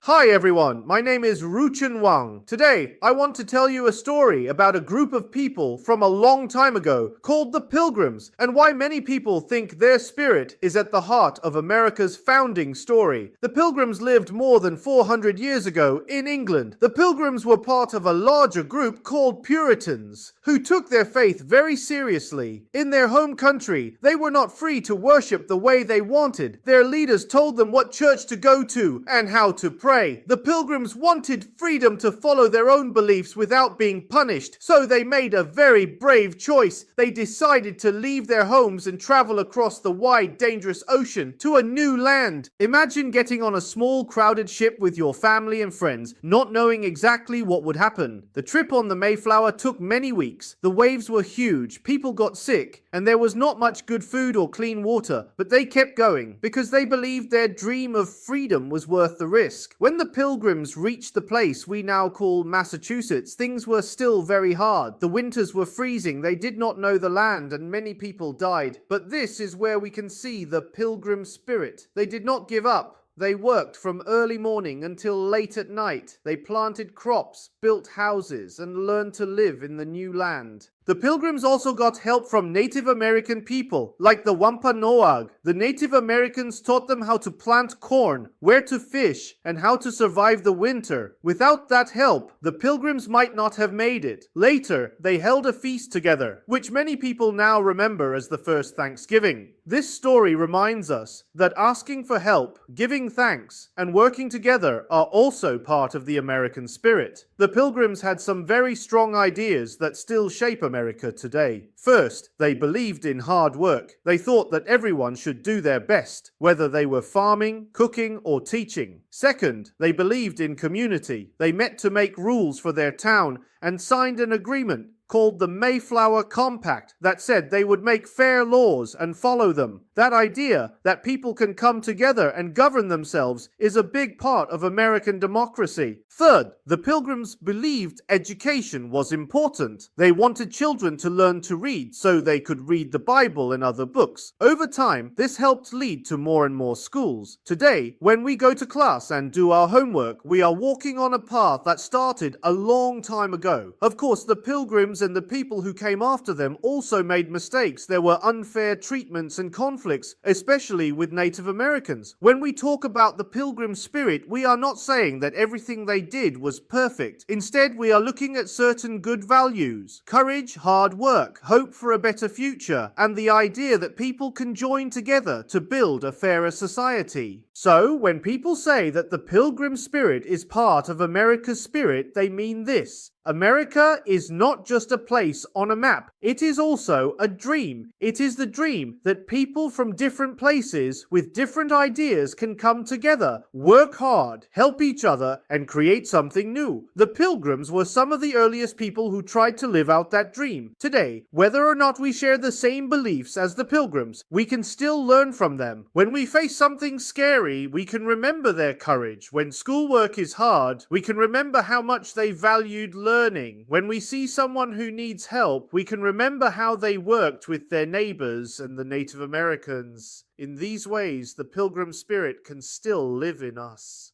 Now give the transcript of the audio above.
Hi everyone, my name is Ruchen Wang. Today, I want to tell you a story about a group of people from a long time ago called the Pilgrims and why many people think their spirit is at the heart of America's founding story. The Pilgrims lived more than 400 years ago in England. The Pilgrims were part of a larger group called Puritans, who took their faith very seriously. In their home country, they were not free to worship the way they wanted. Their leaders told them what church to go to and how to pray. The Pilgrims wanted freedom to follow their own beliefs without being punished, so they made a very brave choice. They decided to leave their homes and travel across the wide, dangerous ocean to a new land. Imagine getting on a small, crowded ship with your family and friends, not knowing exactly what would happen. The trip on the Mayflower took many weeks. The waves were huge, people got sick, and there was not much good food or clean water, but they kept going because they believed their dream of freedom was worth the risk. When the Pilgrims reached the place we now call Massachusetts, things were still very hard. The winters were freezing, they did not know the land, and many people died. But this is where we can see the Pilgrim spirit. They did not give up. They worked from early morning until late at night. They planted crops, built houses, and learned to live in the new land. The Pilgrims also got help from Native American people, like the Wampanoag. The Native Americans taught them how to plant corn, where to fish, and how to survive the winter. Without that help, the Pilgrims might not have made it. Later, they held a feast together, which many people now remember as the first Thanksgiving. This story reminds us that asking for help, giving thanks, and working together are also part of the American spirit. The Pilgrims had some very strong ideas that still shape America today. First, they believed in hard work. They thought that everyone should do their best, whether they were farming, cooking, or teaching. Second, they believed in community. They met to make rules for their town and signed an agreement called the Mayflower Compact that said they would make fair laws and follow them. That idea that people can come together and govern themselves is a big part of American democracy. Third, the Pilgrims believed education was important. They wanted children to learn to read so they could read the Bible and other books. Over time, this helped lead to more and more schools. Today, when we go to class and do our homework, we are walking on a path that started a long time ago. Of course, the Pilgrims and the people who came after them also made mistakes. There were unfair treatments and conflicts, especially with Native Americans. When we talk about the Pilgrim spirit, we are not saying that everything they did was perfect. Instead, we are looking at certain good values: courage, hard work, hope for a better future, and the idea that people can join together to build a fairer society. So, when people say that the Pilgrim spirit is part of America's spirit, they mean this: America is not just a place on a map. It is also a dream. It is the dream that people from different places with different ideas can come together, work hard, help each other, and create something new. The Pilgrims were some of the earliest people who tried to live out that dream. Today, whether or not we share the same beliefs as the Pilgrims, we can still learn from them. When we face something scary, we can remember their courage. When schoolwork is hard, we can remember how much they valued learning. When we see someone who needs help, we can remember how they worked with their neighbors and the Native Americans. In these ways, the Pilgrim spirit can still live in us.